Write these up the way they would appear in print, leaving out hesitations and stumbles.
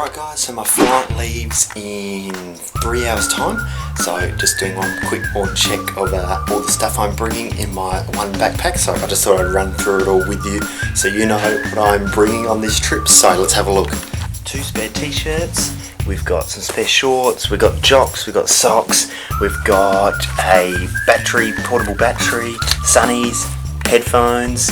Alright guys, so my flight leaves in 3 hours time, so just doing one quick more check of all the stuff I'm bringing in my one backpack. So I just thought I'd run through it all with you so you know what I'm bringing on this trip. So let's have a look. 2 spare t-shirts, we've got some spare shorts, we've got jocks, we've got socks, we've got a battery, portable battery, sunnies, headphones,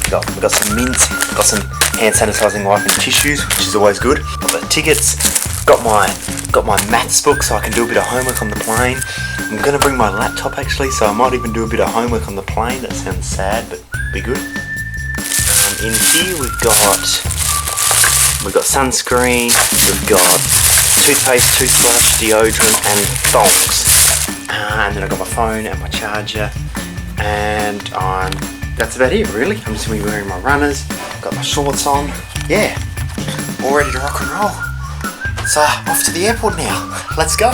we've got some mints, we've got some hand sanitizing wipe and tissues, which is always good. Got the tickets, got my maths book so I can do a bit of homework on the plane. I'm going to bring my laptop actually, so I might even do a bit of homework on the plane. That sounds sad, but be good. In here we've got sunscreen, we've got toothpaste, toothbrush, deodorant and thongs. And then I've got my phone and my charger, and that's about it really. I'm just going to be wearing my runners, got my shorts on, yeah, all ready to rock and roll. So off to the airport now, let's go.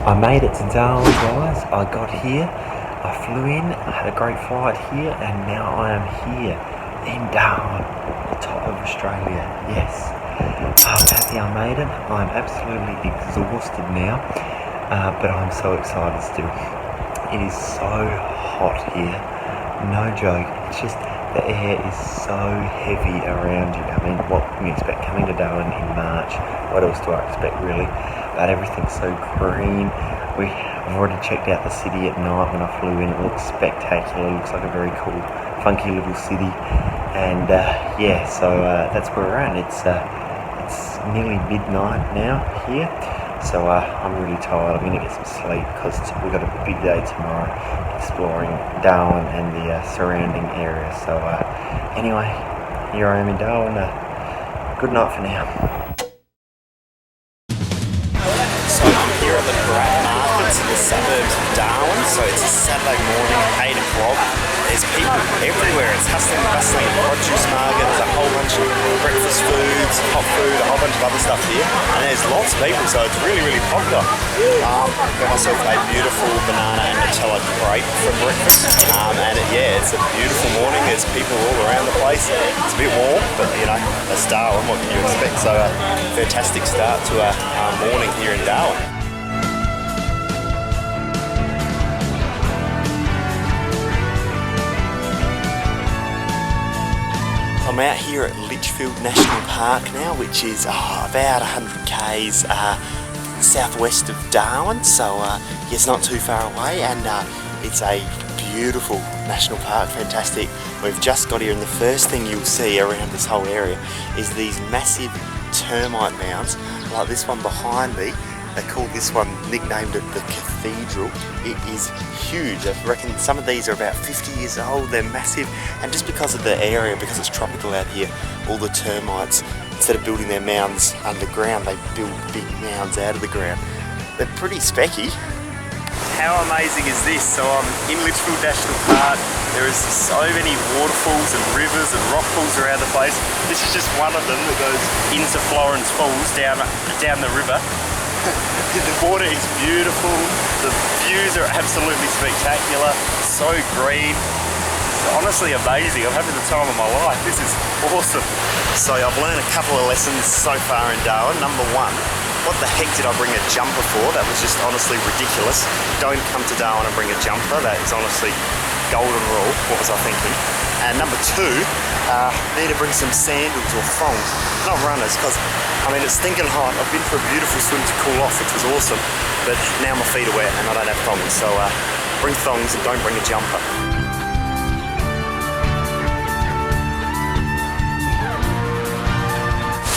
I made it to Darwin, guys. I got here, I flew in, I had a great flight here, and now I am here in Darwin, the top of Australia. Yes, I'm happy I made it. I'm absolutely exhausted now, but I'm so excited still. It is so hot here, no joke. It's just the air is so heavy around you. I mean, what can you expect coming to Darwin in March? What else do I expect really? But everything's so green. I've already checked out the city at night when I flew in. It looks spectacular. It looks like a very cool, funky little city. And yeah, so that's where we're at. It's nearly midnight now here. So I'm really tired. I'm going to get some sleep because we've got a big day tomorrow exploring Darwin and the surrounding area. So anyway, here I am in Darwin. Good night for now. In the suburbs of Darwin, so it's a Saturday morning at 8 o'clock. There's people everywhere. It's hustling and bustling. Produce market, there's a whole bunch of breakfast foods, hot food, a whole bunch of other stuff here, and there's lots of people, so it's really, really popular. Got myself a beautiful banana and Nutella crepe for breakfast, and it's a beautiful morning. There's people all around the place. It's a bit warm, but you know, that's Darwin, what can you expect? So fantastic start to our morning here in Darwin. I'm out here at Litchfield National Park now, which is about 100 k's southwest of Darwin, so it's not too far away, and it's a beautiful national park, fantastic. We've just got here, and the first thing you'll see around this whole area is these massive termite mounds, like this one behind me. They call this one, nicknamed it the Cathedral. It is huge. I reckon some of these are about 50 years old. They're massive, and just because of the area, because it's tropical out here, all the termites, instead of building their mounds underground, they build big mounds out of the ground. They're pretty specky. How amazing is this? So I'm in Litchfield National Park. There is so many waterfalls and rivers and rock pools around the place. This is just one of them that goes into Florence Falls down the river. The water is beautiful, the views are absolutely spectacular, so green, it's honestly amazing. I'm having the time of my life, this is awesome. So I've learned a couple of lessons so far in Darwin. Number one, what the heck did I bring a jumper for? That was just honestly ridiculous. Don't come to Darwin and bring a jumper, that is honestly golden rule. What was I thinking? And number two, need to bring some sandals or thongs, not runners, because I mean it's stinking hot. I've been for a beautiful swim to cool off, which was awesome, but now my feet are wet and I don't have thongs, so bring thongs and don't bring a jumper.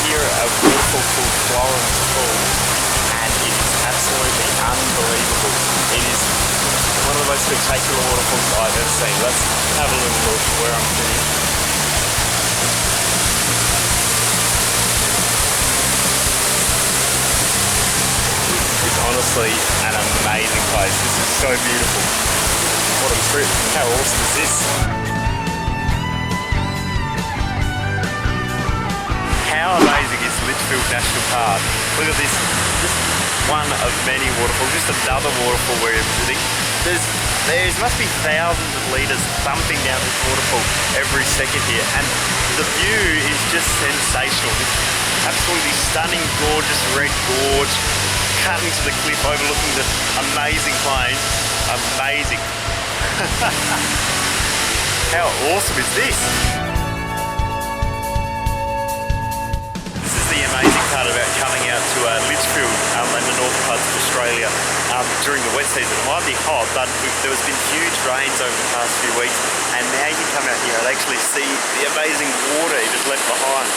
Here at a waterfall called Florence Falls, and it is absolutely unbelievable. It is one of the most spectacular waterfalls I've ever seen. Let's have a little look where I'm sitting. It's honestly an amazing place. This is so beautiful. What a trip. How awesome is this? How amazing is Litchfield National Park? Look at this, just one of many waterfalls, just another waterfall we're visiting. There must be thousands of litres thumping down this waterfall every second here, and the view is just sensational. This absolutely stunning, gorgeous red gorge, cutting to the cliff, overlooking the amazing plain. Amazing. How awesome is this? This is the amazing part about coming out to Litchfield and the northern parts of Australia during the wet season. It might be hot, but there has been huge rains over the past few weeks, and now you can come out here and actually see the amazing water it has left behind.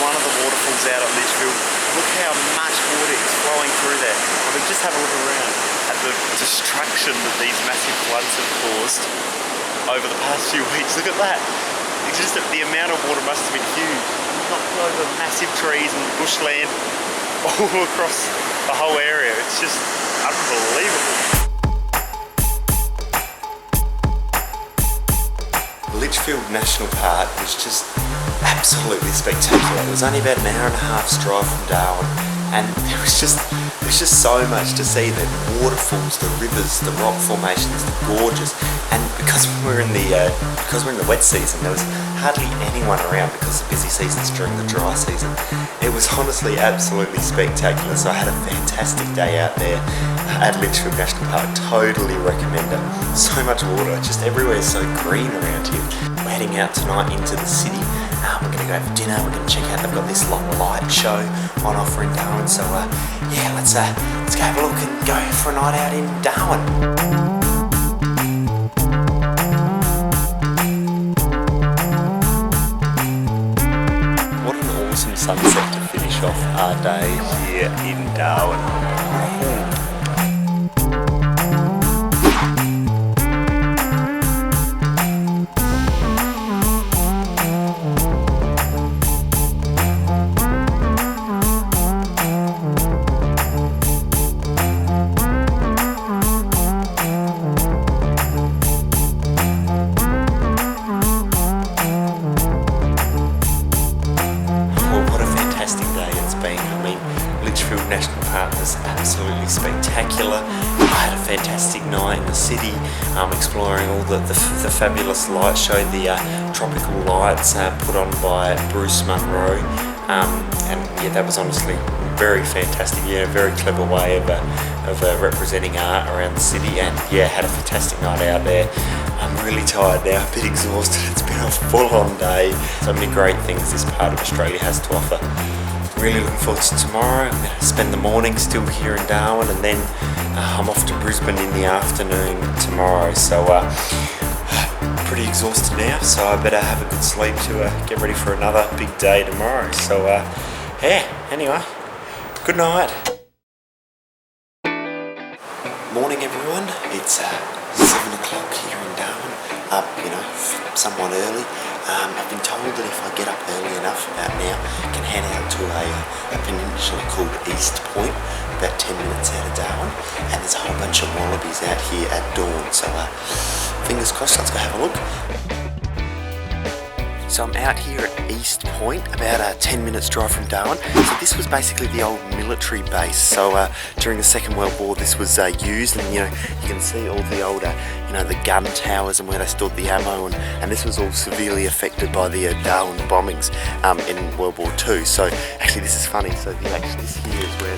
One of the waterfalls out at Litchfield. Look how much water is flowing through there. I mean, just have a look around at the destruction that these massive floods have caused over the past few weeks. Look at that. It's just that the amount of water must have been huge. Knocked over massive trees and bushland all across the whole area. It's just unbelievable. Litchfield National Park was just absolutely spectacular. It was only about an hour and a half's drive from Darwin, and there was just so much to see. The waterfalls, the rivers, the rock formations, the gorges, and because we're in the wet season, there was hardly anyone around because the busy season's during the dry season. It was honestly absolutely spectacular. So I had a fantastic day out there at Litchfield National Park. Totally recommend it. So much water, just everywhere, so green around here. We're heading out tonight into the city. We're going to go for dinner. We're going to check out, they've got this long light show on offer in Darwin. So yeah, let's go have a look and go for a night out in Darwin. Sunset to finish off our day here in Darwin. Litchfield National Park was absolutely spectacular. I had a fantastic night in the city, exploring all the fabulous light show, the tropical lights put on by Bruce Munro, and yeah, that was honestly very fantastic. Yeah, a very clever way of representing art around the city, and yeah, had a fantastic night out there. I'm really tired now, a bit exhausted. It's been a full-on day. So many great things this part of Australia has to offer. Really looking forward to tomorrow. I'm going to spend the morning still here in Darwin, and then I'm off to Brisbane in the afternoon tomorrow. So pretty exhausted now, so I better have a good sleep to get ready for another big day tomorrow. So yeah, anyway, good night. Morning everyone, it's 7 o'clock here in Darwin, up, somewhat early. I've been told that if I get up early enough, about now, I can head out to a peninsula called East Point, about 10 minutes out of Darwin, and there's a whole bunch of wallabies out here at dawn, so fingers crossed, let's go have a look. So I'm out here at East Point, about 10 minutes drive from Darwin. So this was basically the old military base. So during the Second World War this was used, and you can see all the older, the gun towers and where they stored the ammo, and this was all severely affected by the Darwin bombings in World War II. So actually this is funny, so this here is where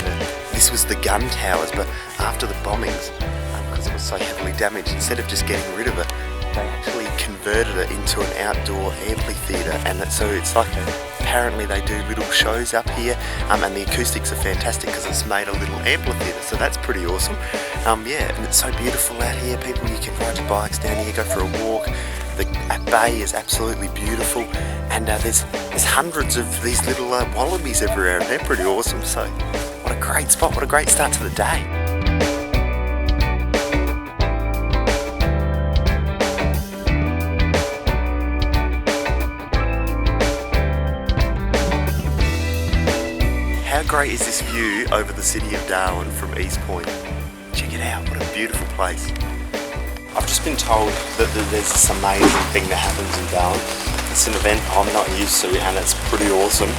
this was the gun towers, but after the bombings, because it was so heavily damaged, instead of just getting rid of it, they actually converted it into an outdoor amphitheatre, and so it's like apparently they do little shows up here, and the acoustics are fantastic because it's made a little amphitheatre, so that's pretty awesome. Yeah, and it's so beautiful out here. People, you can ride your bikes down here, go for a walk. The bay is absolutely beautiful, and there's hundreds of these little wallabies everywhere, and they're pretty awesome. So what a great spot, what a great start to the day. How great is this view over the city of Darwin from East Point? Check it out, what a beautiful place. I've just been told that there's this amazing thing that happens in Darwin. It's an event I'm not used to and it's pretty awesome.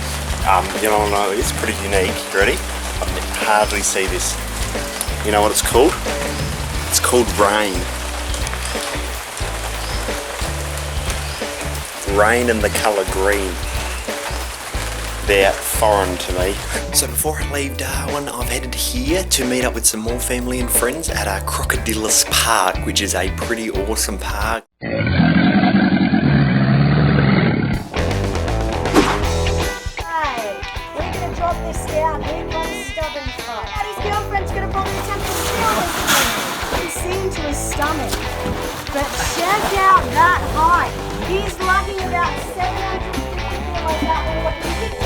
You know, it's pretty unique. You ready? I can hardly see this. You know what it's called? It's called rain. Rain and the colour green. They're foreign to me. So before I leave Darwin, I've headed here to meet up with some more family and friends at Crocodilus Park, which is a pretty awesome park. Hey, we're gonna drop this down. Here comes Stubborn Fuck. His girlfriend's gonna probably attempt to steal this thing. He's seen to his stomach. But check out that height. He's lugging about 750 kilos out of what you think.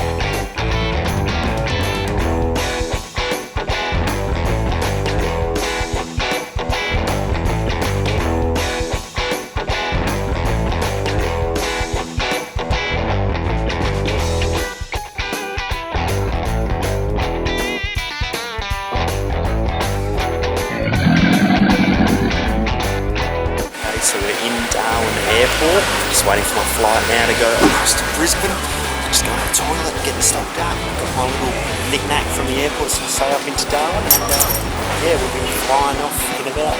So we're in Darwin Airport, just waiting for my flight now to go across to Brisbane. Just going to the toilet, getting stocked up. Got my little knick-knack from the airport to stay up into Darwin. And yeah, we'll be flying off in about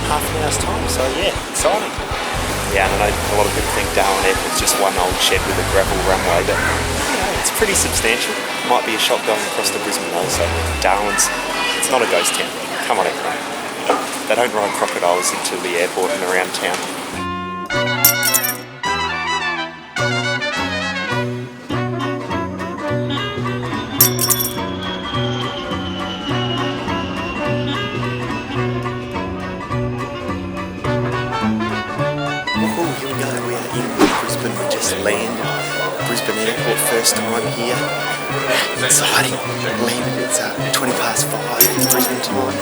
half an hour's time, so yeah, exciting. Yeah, and I know a lot of people think Darwin Airport's just one old shed with a gravel runway, but you know, it's pretty substantial. Might be a shock going across to Brisbane though, so Darwin's, it's not a ghost town. Come on everyone. They don't ride crocodiles into the airport and around town. Woohoo, here we go, we are in Brisbane, we just landed. Brisbane Airport, first time here. Exciting. Landed, it's 20 past 5 Brisbane time.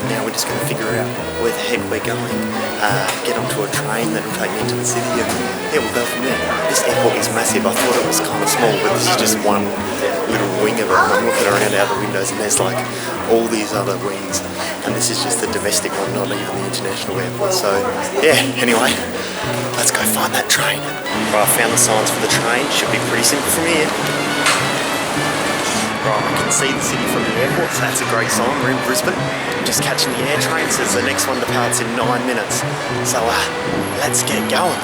Now we're just going to figure out where the heck we're going. Get onto a train that will take me into the city and yeah, we'll go from there. This airport is massive. I thought it was kind of small, but this is just one little wing of it. I'm looking around out the windows and there's like all these other wings and this is just the domestic one, not even the international airport. So yeah, anyway, let's go find that train. Right, I found the signs for the train. Should be pretty simple from here. Right, I can see the city from the airport, so that's a great sign. We're in Brisbane. Just catching the air train, says the next one departs in 9 minutes. So let's get going.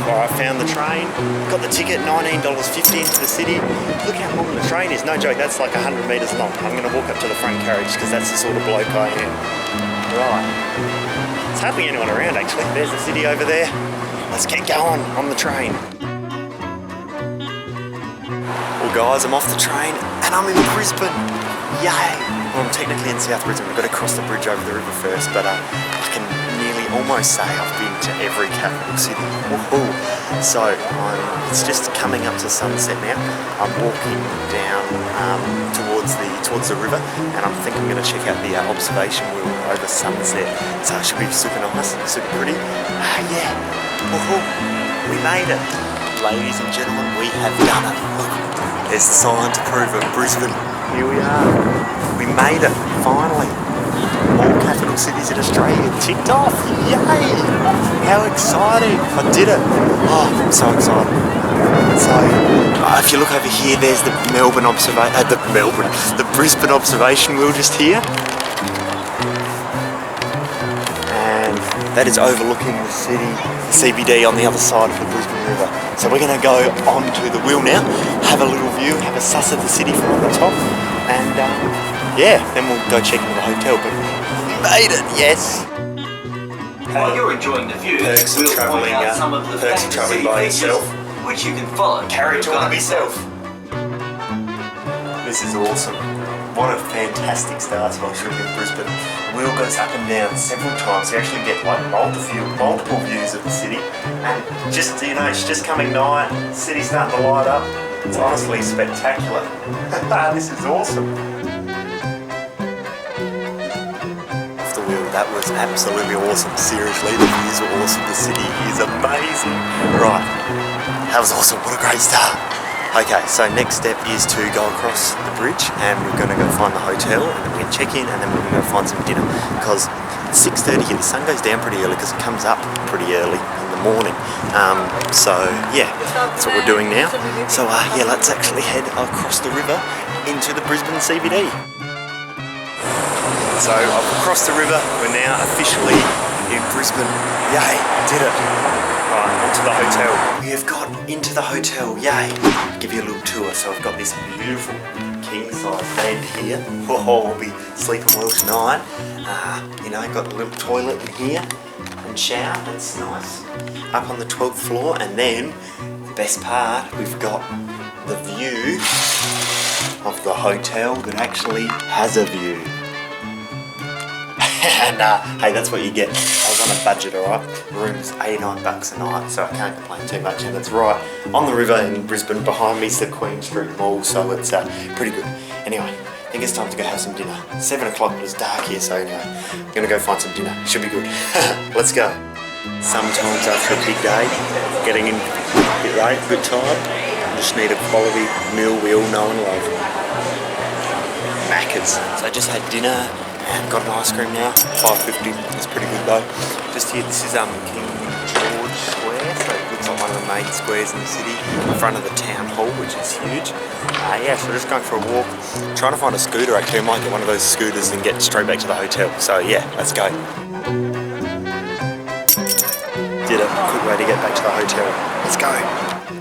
Right, I found the train, got the ticket, $19.50 into the city. Look how long the train is. No joke, that's like 100 metres long. I'm going to walk up to the front carriage because that's the sort of bloke I am. Right. There's hardly anyone around actually. There's the city over there. Let's get going on the train. Well guys, I'm off the train and I'm in Brisbane. Yay! Well, I'm technically in South Brisbane. I've got to cross the bridge over the river first, but I can nearly almost say I've been to every capital city. Woohoo! So it's just coming up to sunset now. I'm walking down towards the river, and I think I'm going to check out the observation wheel over sunset. So it should be super nice, super pretty. Yeah, woohoo! We made it, ladies and gentlemen. We have done it. Look, there's the sign to prove it. Brisbane. Here we are. We made it, finally. All capital cities in Australia ticked off. Yay! How exciting! I did it. Oh, I'm so excited. So, if you look over here, there's the Brisbane observation wheel just here. And that is overlooking the city, the CBD on the other side of the Brisbane River. So we're going to go onto the wheel now, have a little view, have a suss of the city from the top, and yeah, then we'll go check into the hotel. But we made it, yes. While you're enjoying the view, Perks of travelling, perks of travelling by yourself. Which you can follow. Carriage on myself. This is awesome. What a fantastic start to our trip in Brisbane. The wheel goes up and down several times. You actually get like multiple views of the city. And just, you know, it's just coming night, the city's starting to light up. It's honestly spectacular. This is awesome. Off the wheel, that was absolutely awesome. Seriously, the views are awesome. The city is amazing. Right, that was awesome. What a great start. Okay, so next step is to go across the bridge and we're going to go find the hotel and then we're going to check in and then we're going to go find some dinner because it's 6:30 here. The sun goes down pretty early because it comes up pretty early in the morning. So yeah, that's what we're doing now. So yeah, let's actually head across the river into the Brisbane CBD. So I've crossed the river, we're now officially in Brisbane. Yay, did it. Right, onto the hotel. We have got into the hotel, yay. Give you a little tour. So I've got this beautiful king size bed here. Oh, we'll be sleeping well tonight. You know, got a little toilet in here and shower, that's nice. Up on the 12th floor, and then the best part, we've got the view of the hotel that actually has a view. And hey, that's what you get. I was on a budget, alright? Room's $89 a night, so I can't complain too much. And it's right on the river in Brisbane. Behind me is the Queen Street Mall, so it's pretty good. Anyway, I think it's time to go have some dinner. 7 o'clock, but it's dark here, so anyway, I'm gonna go find some dinner. Should be good. Let's go. Sometimes after a big day, getting in a bit late, good time. Just need a quality meal we all know and love. Macca's. So I just had dinner. And got an ice cream now, $5.50, it's pretty good though. Just here, this is King George Square, so it looks like one of the main squares in the city, in front of the town hall, which is huge. Yeah, so just going for a walk, trying to find a scooter actually. I might get one of those scooters and get straight back to the hotel. So yeah, let's go. Did a quick way to get back to the hotel. Let's go.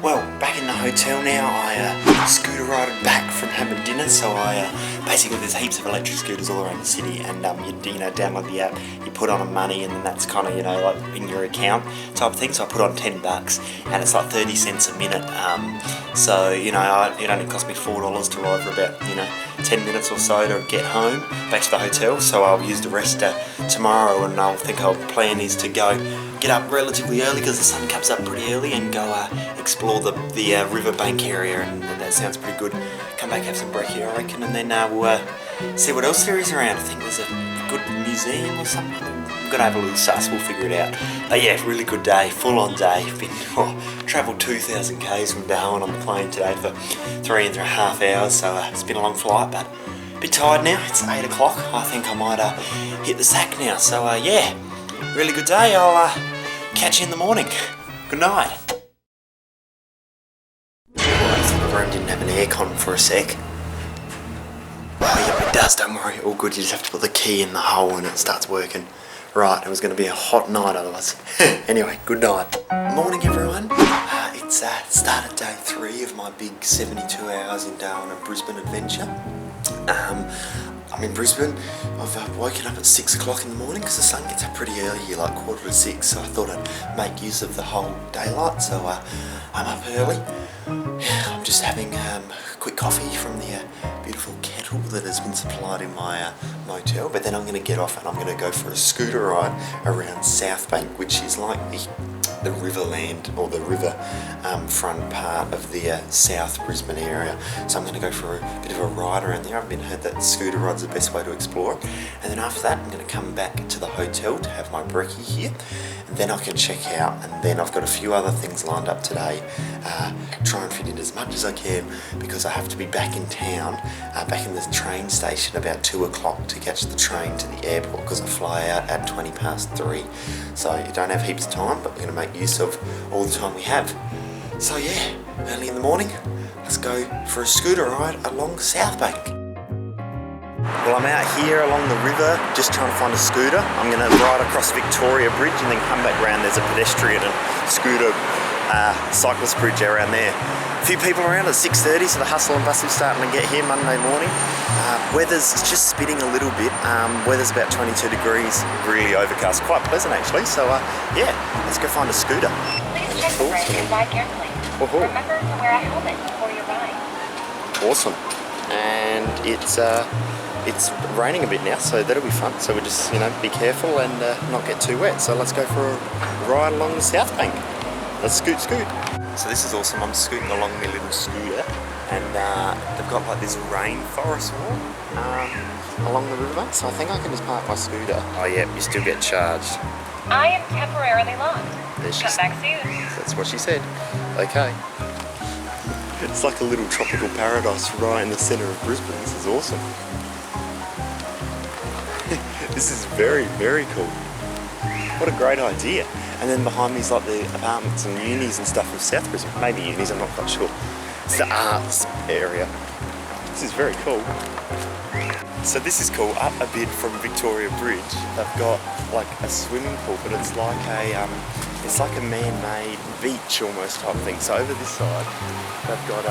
Well, back in the hotel now, I scooter rided back from having dinner, so basically there's heaps of electric scooters all around the city, and you know, download the app, you put on a money, and then that's kind of, you know, like in your account type of thing, so I put on $10, and it's like 30 cents a minute, so, you know, it only cost me $4 to ride for about, you know, 10 minutes or so to get home, back to the hotel, so I'll use the rest tomorrow, and I'll think our plan is to get up relatively early because the sun comes up pretty early and go explore the riverbank area, and that sounds pretty good. Come back, have some brekkie, I reckon, and then we'll see what else there is around. I think there's a good museum or something. I'm gonna have a little suss, we'll figure it out. But yeah, really good day, full on day. Travelled 2,000 k's from Darwin on the plane today for 3.5 hours, so it's been a long flight, but a bit tired now. It's 8 o'clock. I think I might hit the sack now. So yeah, really good day. I'll catch you in the morning. Good night. The room didn't have an aircon for a sec. Oh yeah, it does, don't worry, all good. You just have to put the key in the hole and it starts working. Right, it was going to be a hot night otherwise. Anyway, good night. Morning everyone. It's start of day 3 of my big 72 hours in Darwin and Brisbane adventure. I'm in Brisbane. I've woken up at 6 o'clock in the morning because the sun gets up pretty early here, like 5:45, so I thought I'd make use of the whole daylight, so I'm up early. I'm just having a quick coffee from the beautiful kettle that has been supplied in my motel, but then I'm going to get off and I'm going to go for a scooter ride around South Bank, which is like the riverland or the river front part of the South Brisbane area. So I'm going to go for a bit of a ride around there. I've been heard that scooter ride's the best way to explore it. And then after that, I'm going to come back to the hotel to have my brekkie here. And then I can check out, and then I've got a few other things lined up today. Try and fit in as much as I can because I have to be back in town, back in the train station about 2 o'clock to catch the train to the airport because I fly out at 3:20. So you don't have heaps of time, but we're going to make use of all the time we have. So yeah, early in the morning, let's go for a scooter ride along South Bank. Well, I'm out here along the river just trying to find a scooter. I'm going to ride across Victoria Bridge and then come back round. There's a pedestrian and scooter cyclist bridge around there. A few people around at 6:30, so the hustle and bustle starting to get here Monday morning. Weather's just spitting a little bit. Weather's about 22 degrees, really overcast, quite pleasant actually. So yeah, let's go find a scooter. Please check the brake and ride carefully. Remember to wear a helmet before you ride. Awesome. And it's raining a bit now, so that'll be fun. So we'll just, you know, be careful and not get too wet. So let's go for a ride along the South Bank. Let's scoot. So this is awesome. I'm scooting along my little scooter, and they've got like this rainforest wall along the river. So I think I can just park my scooter. Oh yeah, you still get charged. I am temporarily locked. There Come back soon. That's what she said. Okay. It's like a little tropical paradise right in the centre of Brisbane. This is awesome. This is very, very cool. What a great idea. And then behind me is like the apartments and unis and stuff of South Brisbane. Maybe unis, I'm not quite sure. It's the arts area. This is very cool. So this is cool. Up a bit from Victoria Bridge, they've got like a swimming pool, but it's like a man-made beach almost type thing. So over this side, they've got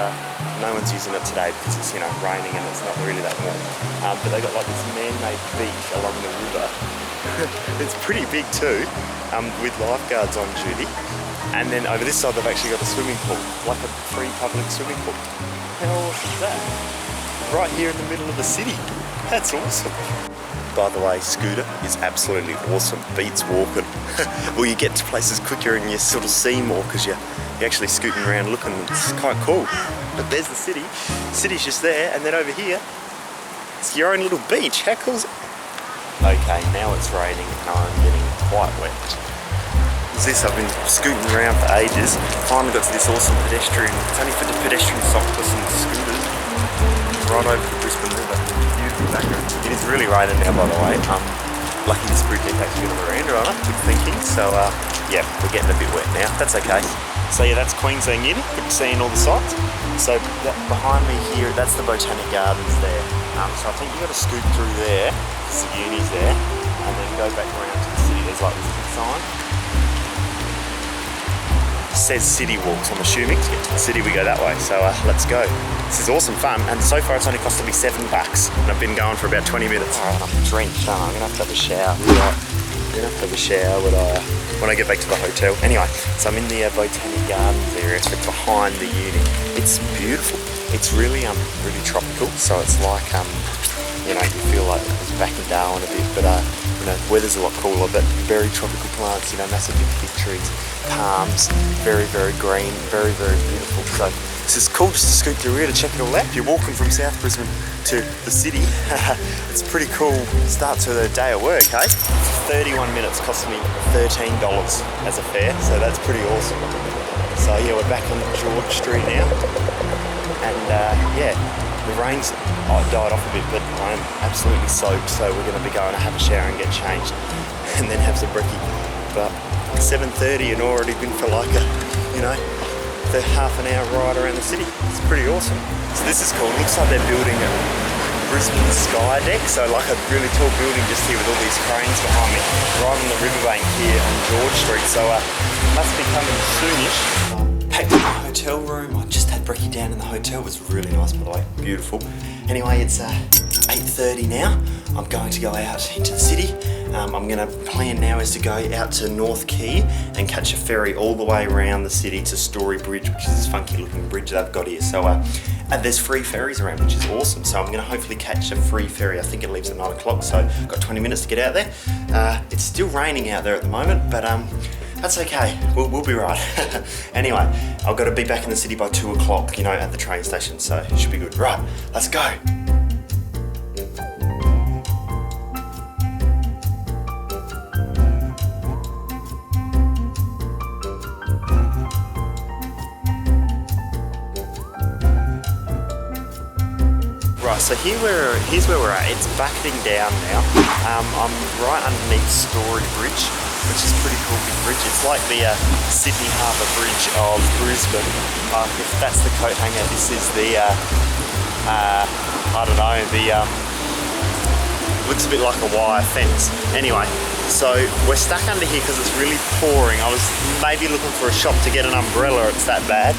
no one's using it today because it's raining and it's not really that warm. But they've got like this man-made beach along the river. It's pretty big too, with lifeguards on duty. And then over this side, they've actually got a swimming pool, like a free public swimming pool. How awesome is that? Right here in the middle of the city. That's awesome. By the way, scooter is absolutely awesome. Beats walking. Well, you get to places quicker and you sort of see more because you're actually scooting around looking. It's quite cool. But there's the city. The city's just there, and then over here, it's your own little beach. How cool is it? Okay, now it's raining and I'm getting quite wet. What's this? I've been scooting around for ages. Finally got to this awesome pedestrian. It's only for the pedestrian cyclists and scooters. Right over the Brisbane River. Beautiful background. It is really raining now, by the way. Lucky this bridge has actually got a veranda on it. Good thinking. So yeah, we're getting a bit wet now. That's okay. So yeah, that's Queensland Uni. Good seeing all the sights. So behind me here, that's the Botanic Gardens there. So I think you've got to scoot through there, because the uni's there, and then go back around to the city. There's like this big sign. It says City Walks, I'm assuming. To get to the city, we go that way. So let's go. This is awesome fun, and so far it's only costed me $7, and I've been going for about 20 minutes. Alright, I'm drenched, I'm gonna have to have a shower. I'm gonna have to have a shower when I get back to the hotel. Anyway, so I'm in the Botanic Gardens area. It's behind the uni. It's beautiful. It's really tropical, so it's like you feel like it's back in Darwin a bit, but weather's a lot cooler, but very tropical plants, massive big trees, palms, very, very green, very, very beautiful. So this is cool just to scoot through here to check it all out. If you're walking from South Brisbane to the city, it's a pretty cool start to the day at work, hey? 31 minutes cost me $13 as a fare, so that's pretty awesome. So yeah, we're back on George Street now. And yeah, the rain's died off a bit, but I'm absolutely soaked, so we're going to be going to have a shower and get changed and then have some brekkie. But 7:30 and already been for like the half an hour ride around the city. It's pretty awesome. So this is cool. It looks like they're building a Brisbane sky deck, so like a really tall building just here with all these cranes behind me, right on the riverbank here on George Street. So must be coming soonish. Back to the hotel room. I just had brekkie down in the hotel. It was really nice, by the way. Beautiful. Anyway, it's 8:30 now. I'm going to go out into the city. I'm going to plan now is to go out to North Quay and catch a ferry all the way around the city to Story Bridge, which is this funky looking bridge they've got here. So and there's free ferries around, which is awesome. So I'm going to hopefully catch a free ferry. I think it leaves at 9 o'clock, so I've got 20 minutes to get out there. It's still raining out there at the moment, but that's okay, we'll be right. Anyway, I've got to be back in the city by 2 o'clock, at the train station, so it should be good. Right, let's go. Right, so here's where we're at. It's bucketing down now. I'm right underneath Story Bridge, which is a pretty cool big bridge. It's like the Sydney Harbour Bridge of Brisbane. If that's the coat hanger, this is the, I don't know, looks a bit like a wire fence. Anyway, so we're stuck under here because it's really pouring. I was maybe looking for a shop to get an umbrella, it's that bad.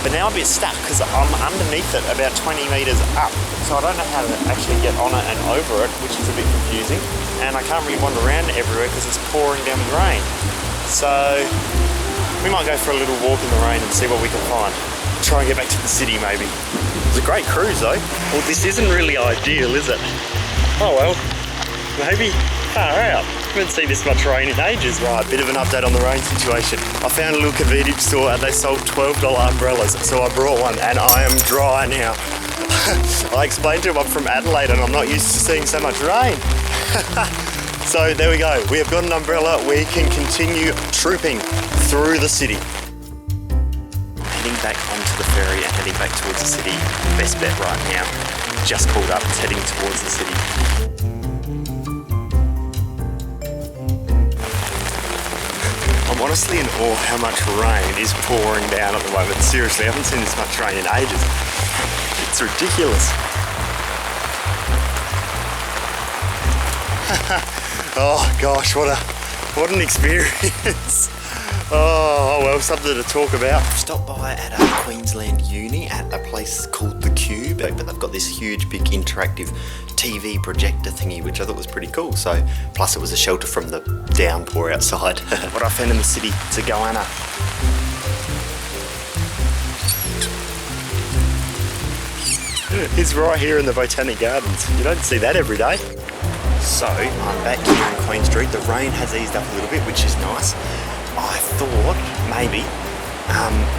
But now I'm a bit stuck because I'm underneath it about 20 metres up. So I don't know how to actually get on it and over it, which is a bit confusing. And I can't really wander around everywhere because it's pouring down with rain. So we might go for a little walk in the rain and see what we can find. Try and get back to the city maybe. It was a great cruise though. Well, this isn't really ideal, is it? Oh well, maybe. Far out. I haven't seen this much rain in ages. Right, bit of an update on the rain situation. I found a little convenience store and they sold $12 umbrellas, so I brought one and I am dry now. I explained to him I'm from Adelaide and I'm not used to seeing so much rain. So there we go. We have got an umbrella. We can continue trooping through the city. heading back onto the ferry and heading back towards the city. Best bet right now. Just pulled up, it's heading towards the city. I'm honestly in awe how much rain is pouring down at the moment. Seriously, I haven't seen this much rain in ages. It's ridiculous. Oh gosh, what an experience. Oh well, something to talk about. Stopped by at a Queensland uni at a place called The Cube, but they've got this huge big interactive TV projector thingy, which I thought was pretty cool. So, plus it was a shelter from the downpour outside. What I found in the city, it's a goanna. It's right here in the Botanic Gardens. You don't see that every day. So, I'm back here in Queen Street. The rain has eased up a little bit, which is nice. I thought maybe,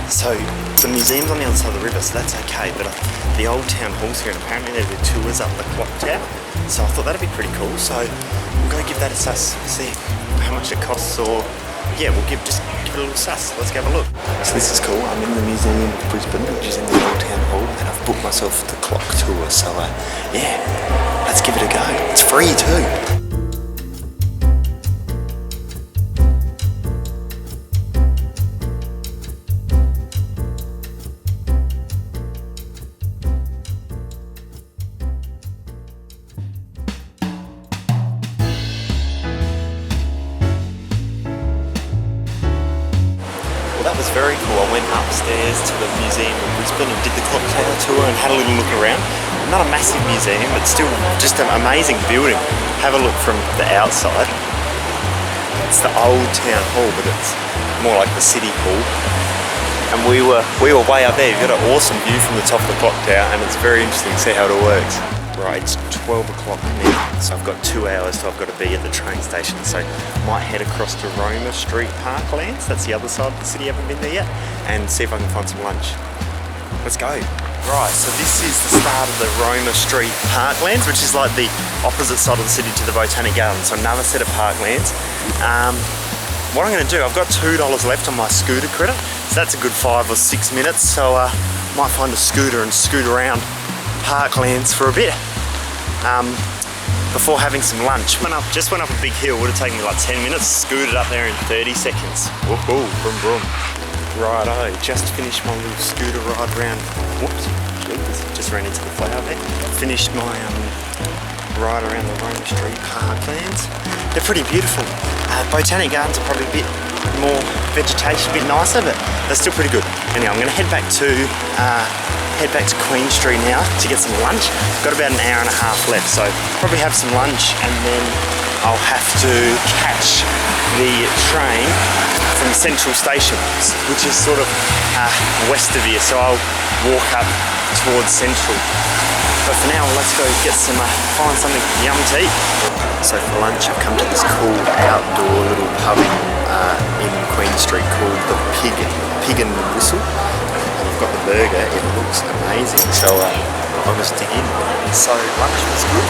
so the museum's on the other side of the river, so that's okay, but the old town hall's here and apparently they do tours up the clock tower, so I thought that'd be pretty cool, so we'll go give that a suss, see how much it costs, or yeah, just give it a little suss. Let's go have a look. So this is cool, I'm in the Museum of Brisbane, which is in the old town hall, and I've booked myself the clock tour, so yeah, let's give it a go. It's free too. That was very cool. I went upstairs to the Museum of Brisbane and did the clock tower tour and had a little look around. Not a massive museum, but still just an amazing building. Have a look from the outside. It's the old town hall, but it's more like the city hall. And we were way up there. You've got an awesome view from the top of the clock tower, and it's very interesting to see how it all works. Right, it's 12 o'clock now, so I've got 2 hours till I've got to be at the train station, so might head across to Roma Street Parklands, that's the other side of the city, I haven't been there yet, and see if I can find some lunch. Let's go. Right, so this is the start of the Roma Street Parklands, which is like the opposite side of the city to the Botanic Gardens, so another set of parklands. What I'm going to do, I've got $2 left on my scooter credit, so that's a good 5 or 6 minutes, so might find a scooter and scoot around parklands for a bit before having some lunch. Just went up a big hill, would have taken me like 10 minutes, scooted up there in 30 seconds. Woohoo, brum brum. Righto, just finished my little scooter ride around. Whoops, just ran into the flower there. Finished my ride around the Roma Street Parklands. They're pretty beautiful. Botanic Gardens are probably a bit more vegetation, a bit nicer, but they're still pretty good. Anyway, I'm going to head back to Queen Street now to get some lunch. Got about an hour and a half left, so probably have some lunch and then I'll have to catch the train from Central Station, which is sort of west of here, so I'll walk up towards Central. But for now, let's go get some, find something yum to eat. So for lunch, I've come to this cool outdoor little pub in Queen Street called the Pig and Whistle. And I've got the burger, it looks amazing. So I'll just dig in. So lunch was good.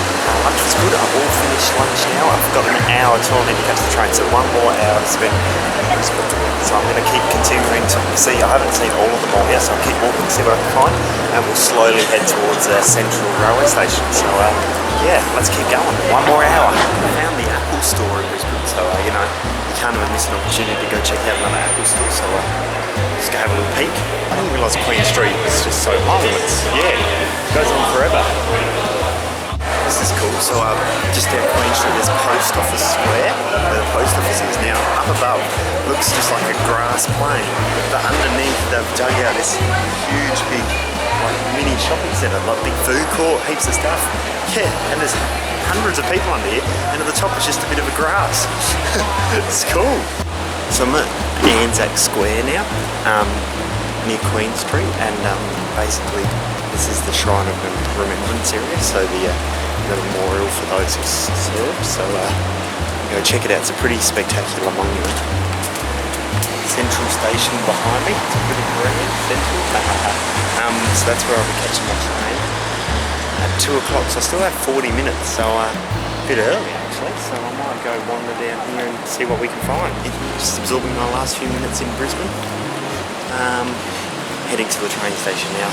I've all finished lunch now. I've got an hour till I need to catch the train, so one more hour to spend in Brisbane. So I'm going to keep continuing to see. I haven't seen all of them all yet, so I'll keep walking, see what I can find, and we'll slowly head towards Central Railway Station. So yeah, let's keep going. One more hour. I found the Apple store in Brisbane, so you know, you can't even miss an opportunity to go check out another Apple store. So just go have a little peek. I didn't realise Queen Street was just so long. It goes on forever. This is cool. So just down Queen Street there's Post Office Square. The post office is now up above. Looks just like a grass plain. But underneath they've dug out this huge big like mini shopping centre, like big food court, heaps of stuff. Yeah, and there's hundreds of people under here, and at the top is just a bit of a grass. It's cool. So I'm at Anzac Square now, near Queen Street, and basically this is the Shrine of Remembrance area, so the memorial for those who served, so go check it out. It's a pretty spectacular monument. Central Station behind me, it's pretty grand, Central. So that's where I'll be catching my train at 2 o'clock, so I still have 40 minutes, so a bit early actually, so I might go wander down here and see what we can find. Just absorbing my last few minutes in Brisbane. heading to the train station now.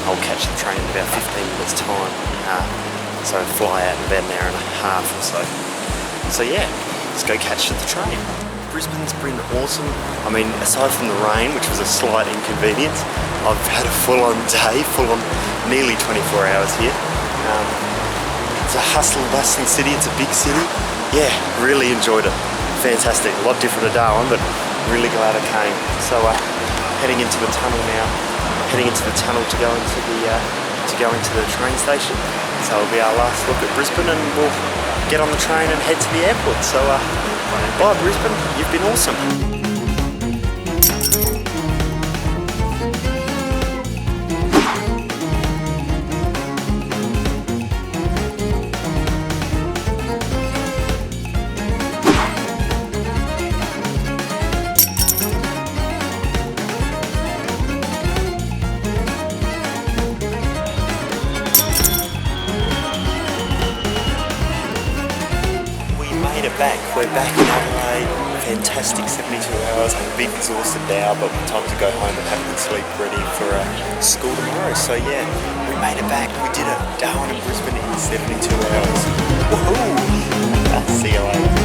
I'll catch the train in about 15 minutes time. So fly out in about an hour and a half or so. So yeah, let's go catch the train. Brisbane's been awesome. I mean, aside from the rain, which was a slight inconvenience, I've had a full-on day, full-on nearly 24 hours here. It's a hustle and bustling city, it's a big city. Yeah, really enjoyed it. Fantastic, a lot different to Darwin, but really glad I came. So heading into the tunnel now, heading into the tunnel to go into the train station. So it'll be our last look at Brisbane, and we'll get on the train and head to the airport. So bye Brisbane, you've been awesome. We're back in Adelaide, fantastic 72 hours. I'm a bit exhausted now, but time to go home and have a good sleep ready for school tomorrow. So yeah, we made it back, we did it. Darwin and Brisbane in 72 hours. Woohoo! See you later.